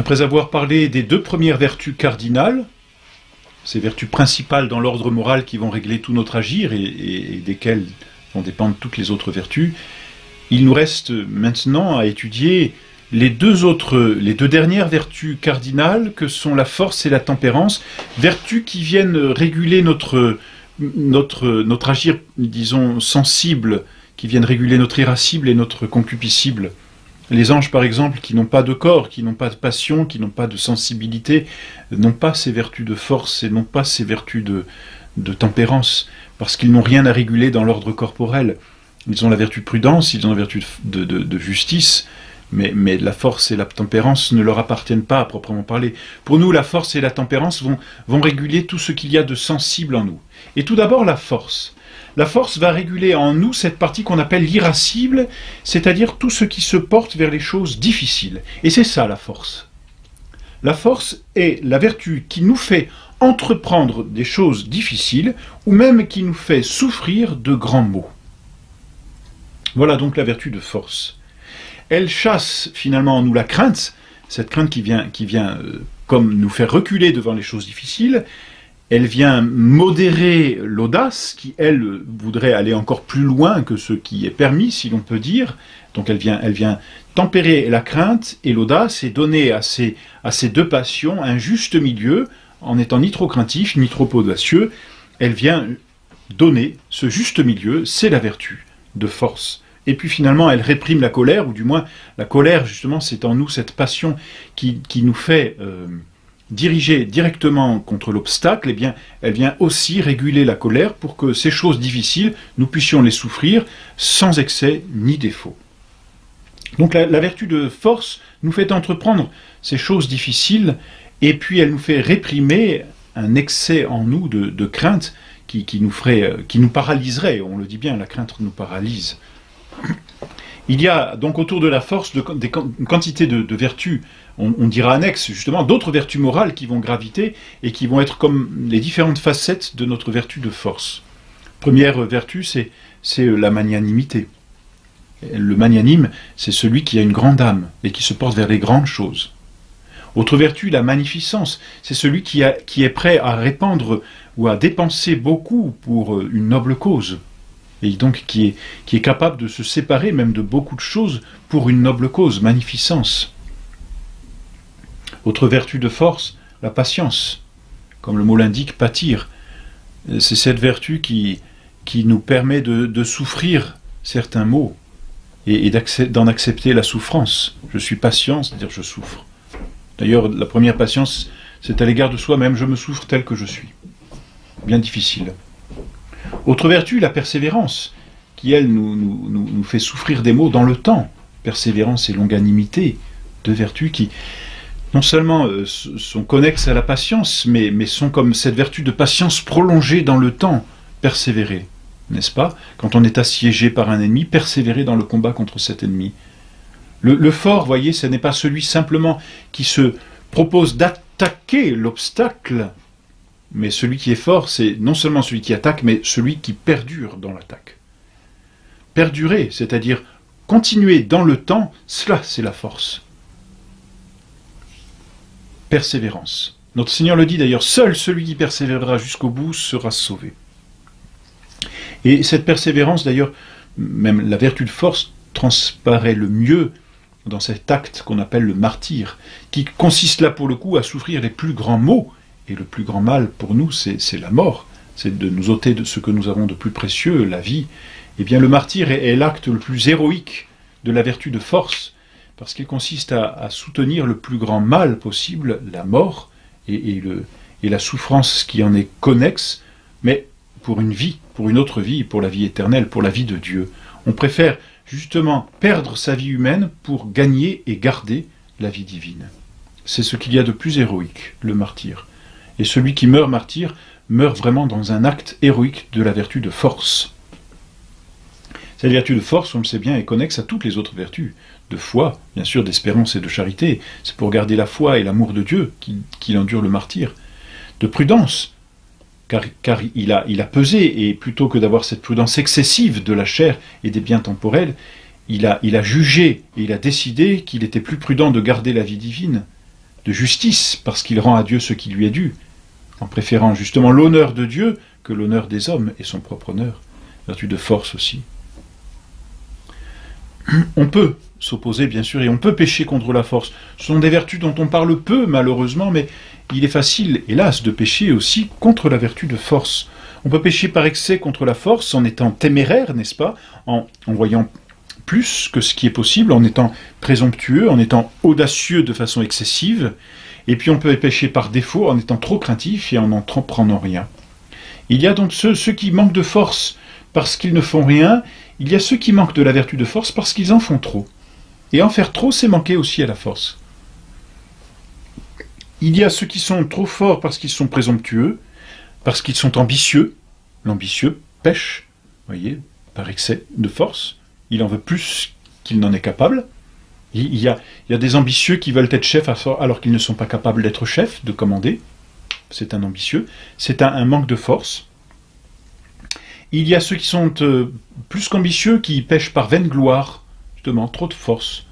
Après avoir parlé des deux premières vertus cardinales, ces vertus principales dans l'ordre moral qui vont régler tout notre agir et desquelles vont dépendre toutes les autres vertus, il nous reste maintenant à étudier les deux dernières vertus cardinales que sont la force et la tempérance, vertus qui viennent réguler notre agir, disons, sensible, qui viennent réguler notre irascible et notre concupiscible. Les anges, par exemple, qui n'ont pas de corps, qui n'ont pas de passion, qui n'ont pas de sensibilité, n'ont pas ces vertus de force et n'ont pas ces vertus de tempérance, parce qu'ils n'ont rien à réguler dans l'ordre corporel. Ils ont la vertu de prudence, ils ont la vertu de justice, mais la force et la tempérance ne leur appartiennent pas à proprement parler. Pour nous, la force et la tempérance vont réguler tout ce qu'il y a de sensible en nous. Et tout d'abord, la force. La force va réguler en nous cette partie qu'on appelle l'irascible, c'est-à-dire tout ce qui se porte vers les choses difficiles. Et c'est ça, la force. La force est la vertu qui nous fait entreprendre des choses difficiles, ou même qui nous fait souffrir de grands maux. Voilà donc la vertu de force. Elle chasse finalement en nous la crainte, cette crainte qui vient comme nous faire reculer devant les choses difficiles. Elle vient modérer l'audace, qui, elle, voudrait aller encore plus loin que ce qui est permis, si l'on peut dire. Donc elle vient tempérer la crainte et l'audace et donner à ces deux passions un juste milieu, en étant ni trop craintif, ni trop audacieux. Elle vient donner ce juste milieu, c'est la vertu de force. Et puis finalement, elle réprime la colère, ou du moins, la colère, justement, c'est en nous cette passion qui nous fait diriger directement contre l'obstacle. Eh bien, elle vient aussi réguler la colère pour que ces choses difficiles, nous puissions les souffrir sans excès ni défaut. Donc la vertu de force nous fait entreprendre ces choses difficiles, et puis elle nous fait réprimer un excès en nous de crainte qui nous paralyserait. On le dit bien, la crainte nous paralyse. Il y a donc autour de la force une quantité de vertus, on dira annexes justement, d'autres vertus morales qui vont graviter et qui vont être comme les différentes facettes de notre vertu de force. Première vertu, c'est la magnanimité. Le magnanime, c'est celui qui a une grande âme et qui se porte vers les grandes choses. Autre vertu, la magnificence, c'est celui qui est prêt à répandre ou à dépenser beaucoup pour une noble cause. Et donc qui est capable de se séparer même de beaucoup de choses pour une noble cause, magnificence. Autre vertu de force, la patience. Comme le mot l'indique, pâtir. C'est cette vertu qui nous permet de souffrir certains maux et d'en accepter la souffrance. Je suis patient, c'est-à-dire je souffre. D'ailleurs, la première patience, c'est à l'égard de soi-même, je me souffre tel que je suis. Bien difficile. Autre vertu, la persévérance, qui elle nous fait souffrir des maux dans le temps. Persévérance et longanimité, deux vertus qui non seulement sont connexes à la patience, mais sont comme cette vertu de patience prolongée dans le temps, persévérer, n'est-ce pas? Quand on est assiégé par un ennemi, persévérer dans le combat contre cet ennemi. Le fort, voyez, ce n'est pas celui simplement qui se propose d'attaquer l'obstacle, mais celui qui est fort, c'est non seulement celui qui attaque, mais celui qui perdure dans l'attaque. Perdurer, c'est-à-dire continuer dans le temps, cela c'est la force. Persévérance. Notre Seigneur le dit d'ailleurs, seul celui qui persévérera jusqu'au bout sera sauvé. Et cette persévérance, d'ailleurs, même la vertu de force, transparaît le mieux dans cet acte qu'on appelle le martyre, qui consiste là pour le coup à souffrir les plus grands maux. Et le plus grand mal pour nous, c'est la mort, c'est de nous ôter de ce que nous avons de plus précieux, la vie. Eh bien, le martyre est l'acte le plus héroïque de la vertu de force, parce qu'il consiste à soutenir le plus grand mal possible, la mort, et la souffrance qui en est connexe, mais pour une vie, pour une autre vie, pour la vie éternelle, pour la vie de Dieu. On préfère justement perdre sa vie humaine pour gagner et garder la vie divine. C'est ce qu'il y a de plus héroïque, le martyre. Et celui qui meurt martyr meurt vraiment dans un acte héroïque de la vertu de force. Cette vertu de force, on le sait bien, est connexe à toutes les autres vertus. De foi, bien sûr, d'espérance et de charité. C'est pour garder la foi et l'amour de Dieu qu'il endure le martyre. De prudence, car il a pesé, et plutôt que d'avoir cette prudence excessive de la chair et des biens temporels, il a jugé et il a décidé qu'il était plus prudent de garder la vie divine, de justice, parce qu'il rend à Dieu ce qui lui est dû, en préférant justement l'honneur de Dieu que l'honneur des hommes et son propre honneur. Vertu de force aussi. On peut s'opposer, bien sûr, et on peut pécher contre la force. Ce sont des vertus dont on parle peu, malheureusement, mais il est facile, hélas, de pécher aussi contre la vertu de force. On peut pécher par excès contre la force en étant téméraire, n'est-ce pas, en voyant plus que ce qui est possible, en étant présomptueux, en étant audacieux de façon excessive, et puis on peut pécher par défaut en étant trop craintif et en n'entreprenant rien. Il y a donc ceux qui manquent de force parce qu'ils ne font rien, il y a ceux qui manquent de la vertu de force parce qu'ils en font trop. Et en faire trop, c'est manquer aussi à la force. Il y a ceux qui sont trop forts parce qu'ils sont présomptueux, parce qu'ils sont ambitieux. L'ambitieux pêche, voyez, par excès de force. Il en veut plus qu'il n'en est capable. Il y a des ambitieux qui veulent être chefs alors qu'ils ne sont pas capables d'être chefs, de commander. C'est un ambitieux. C'est un manque de force. Il y a ceux qui sont plus qu'ambitieux, qui pêchent par vaine gloire, justement, trop de force.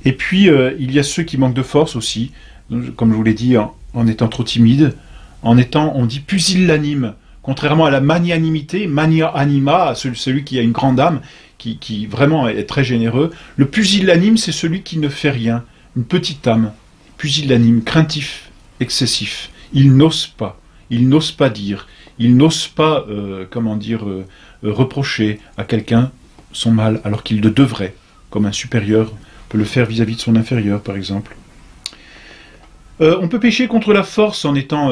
Et puis, il y a ceux qui manquent de force aussi, comme je vous l'ai dit, en étant trop timides, en étant, on dit, pusillanime. Contrairement à la magnanimité, mania anima, celui qui a une grande âme, qui vraiment est très généreux, le pusillanime, c'est celui qui ne fait rien, une petite âme, pusillanime, craintif, excessif. Il n'ose pas dire, il n'ose pas, reprocher à quelqu'un son mal, alors qu'il le devrait, comme un supérieur peut le faire vis-à-vis de son inférieur, par exemple. On peut pécher contre la force en étant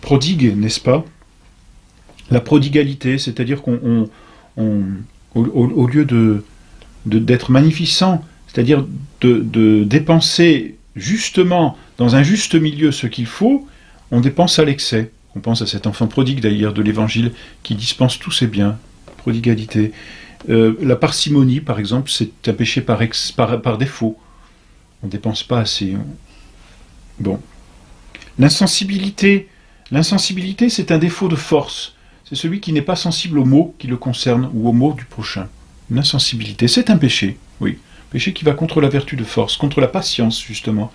prodigue, n'est-ce pas? La prodigalité, c'est-à-dire qu'au lieu d'être magnificent, c'est-à-dire de dépenser justement dans un juste milieu ce qu'il faut, on dépense à l'excès. On pense à cet enfant prodigue d'ailleurs de l'Évangile qui dispense tous ses biens, prodigalité. La parcimonie, par exemple, c'est un péché par défaut. On ne dépense pas assez. Bon. L'insensibilité, c'est un défaut de force. C'est celui qui n'est pas sensible aux mots qui le concernent ou aux mots du prochain. Une insensibilité, c'est un péché, oui. Péché qui va contre la vertu de force, contre la patience, justement.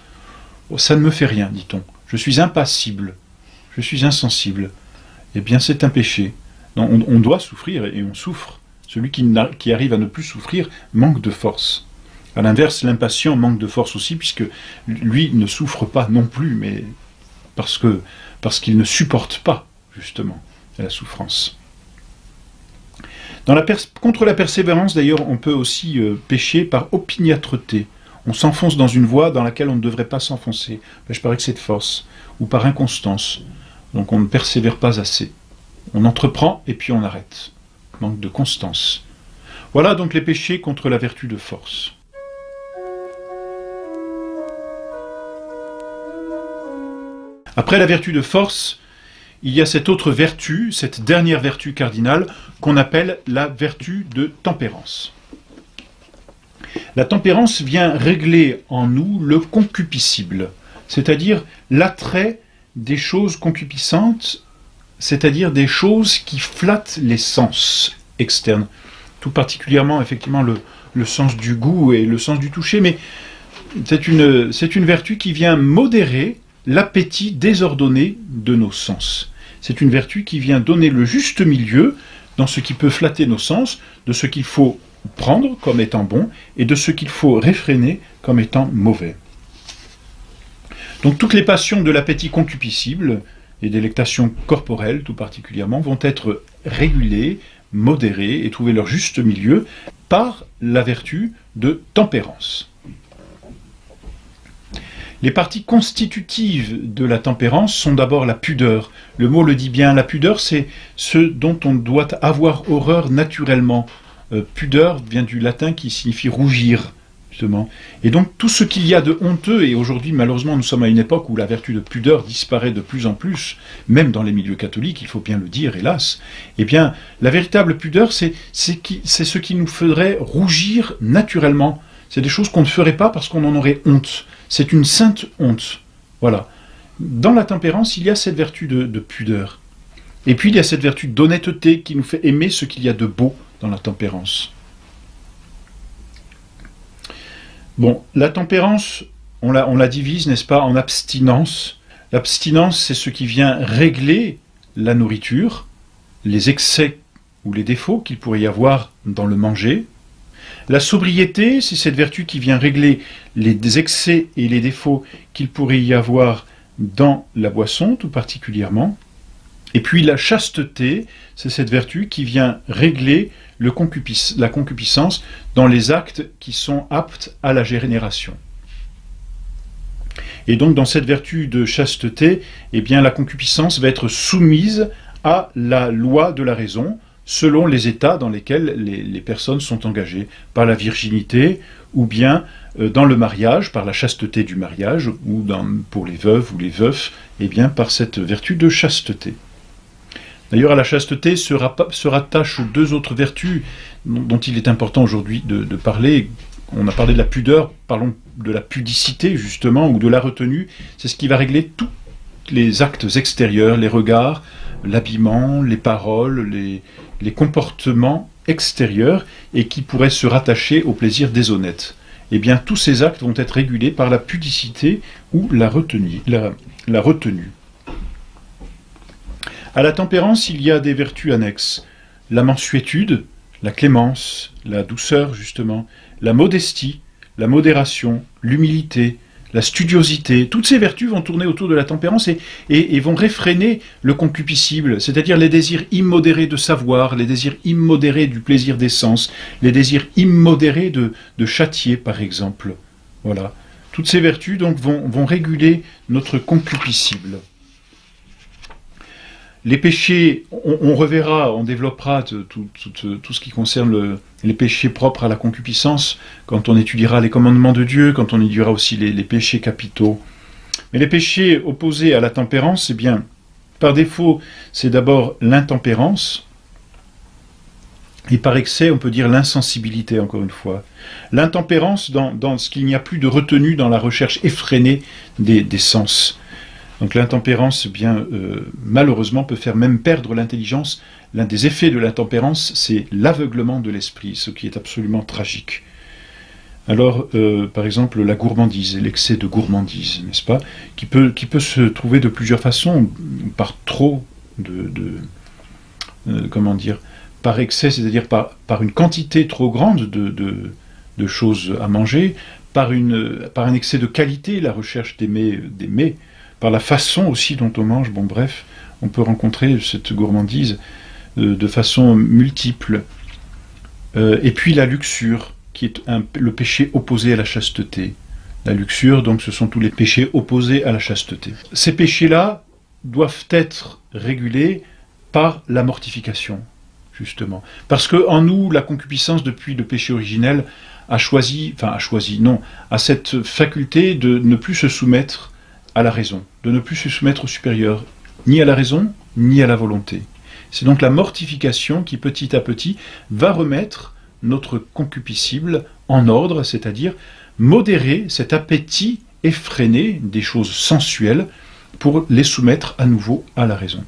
Oh, ça ne me fait rien, dit-on. Je suis impassible, je suis insensible. Eh bien, c'est un péché. Non, on doit souffrir et on souffre. Celui qui arrive à ne plus souffrir manque de force. À l'inverse, l'impatient manque de force aussi, puisque lui ne souffre pas non plus, mais parce qu'il ne supporte pas, justement, la souffrance. Contre la persévérance, d'ailleurs, on peut aussi pécher par opiniâtreté. On s'enfonce dans une voie dans laquelle on ne devrait pas s'enfoncer. Pêche par excès de force, ou par inconstance. Donc on ne persévère pas assez. On entreprend et puis on arrête. Manque de constance. Voilà donc les péchés contre la vertu de force. Après la vertu de force, il y a cette autre vertu, cette dernière vertu cardinale, qu'on appelle la vertu de tempérance. La tempérance vient régler en nous le concupiscible, c'est-à-dire l'attrait des choses concupiscentes, c'est-à-dire des choses qui flattent les sens externes, tout particulièrement effectivement le sens du goût et le sens du toucher, mais c'est une vertu qui vient modérer l'appétit désordonné de nos sens. C'est une vertu qui vient donner le juste milieu dans ce qui peut flatter nos sens, de ce qu'il faut prendre comme étant bon et de ce qu'il faut réfréner comme étant mauvais. Donc toutes les passions de l'appétit concupiscible, les délectations corporelles tout particulièrement, vont être régulées, modérées et trouver leur juste milieu par la vertu de tempérance. Les parties constitutives de la tempérance sont d'abord la pudeur. Le mot le dit bien, la pudeur, c'est ce dont on doit avoir horreur naturellement. Pudeur vient du latin qui signifie rougir, justement. Et donc tout ce qu'il y a de honteux, et aujourd'hui malheureusement nous sommes à une époque où la vertu de pudeur disparaît de plus en plus, même dans les milieux catholiques, il faut bien le dire, hélas, eh bien la véritable pudeur, c'est ce qui nous ferait rougir naturellement. C'est des choses qu'on ne ferait pas parce qu'on en aurait honte. C'est une sainte honte. Voilà. Dans la tempérance, il y a cette vertu de pudeur. Et puis il y a cette vertu d'honnêteté qui nous fait aimer ce qu'il y a de beau dans la tempérance. Bon, la tempérance on la divise, n'est-ce pas, en abstinence. L'abstinence, c'est ce qui vient régler la nourriture, les excès ou les défauts qu'il pourrait y avoir dans le manger. La sobriété, c'est cette vertu qui vient régler les excès et les défauts qu'il pourrait y avoir dans la boisson, tout particulièrement. Et puis la chasteté, c'est cette vertu qui vient régler la concupiscence dans les actes qui sont aptes à la génération. Et donc dans cette vertu de chasteté, eh bien, la concupiscence va être soumise à la loi de la raison, selon les états dans lesquels les personnes sont engagées, par la virginité, ou bien dans le mariage, par la chasteté du mariage, ou pour les veuves ou les veufs, eh bien, par cette vertu de chasteté. D'ailleurs, à la chasteté se rattachent deux autres vertus dont il est important aujourd'hui de parler. On a parlé de la pudeur, parlons de la pudicité, justement, ou de la retenue. C'est ce qui va régler tous les actes extérieurs, les regards, l'habillement, les paroles, les comportements extérieurs, et qui pourraient se rattacher au plaisir déshonnête. Eh bien, tous ces actes vont être régulés par la pudicité ou la retenue. À la tempérance, il y a des vertus annexes. La mansuétude, la clémence, la douceur, justement, la modestie, la modération, l'humilité, la studiosité. Toutes ces vertus vont tourner autour de la tempérance et vont réfréner le concupiscible, c'est-à-dire les désirs immodérés de savoir, les désirs immodérés du plaisir des sens, les désirs immodérés de châtier, par exemple. Voilà. Toutes ces vertus donc vont réguler notre concupiscible. Les péchés, on reverra, on développera tout ce qui concerne les péchés propres à la concupiscence quand on étudiera les commandements de Dieu, quand on étudiera aussi les péchés capitaux. Mais les péchés opposés à la tempérance, eh bien, par défaut, c'est d'abord l'intempérance, et par excès, on peut dire l'insensibilité, encore une fois. L'intempérance dans ce qu'il n'y a plus de retenue dans la recherche effrénée des sens. Donc l'intempérance, bien, malheureusement, peut faire même perdre l'intelligence. L'un des effets de l'intempérance, c'est l'aveuglement de l'esprit, ce qui est absolument tragique. Alors, par exemple, la gourmandise, l'excès de gourmandise, n'est-ce pas, qui peut se trouver de plusieurs façons, par trop comment dire, par excès, c'est-à-dire par une quantité trop grande de choses à manger, par un excès de qualité, la recherche des mets, par la façon aussi dont on mange. Bon, bref, on peut rencontrer cette gourmandise de façon multiple. Et puis la luxure, qui est le péché opposé à la chasteté. La luxure, donc, ce sont tous les péchés opposés à la chasteté. Ces péchés-là doivent être régulés par la mortification, justement. Parce qu'en nous, la concupiscence, depuis le péché originel, a cette faculté de ne plus se soumettre à la raison, de ne plus se soumettre au supérieur, ni à la raison, ni à la volonté. C'est donc la mortification qui, petit à petit, va remettre notre concupiscible en ordre, c'est-à-dire modérer cet appétit effréné des choses sensuelles pour les soumettre à nouveau à la raison.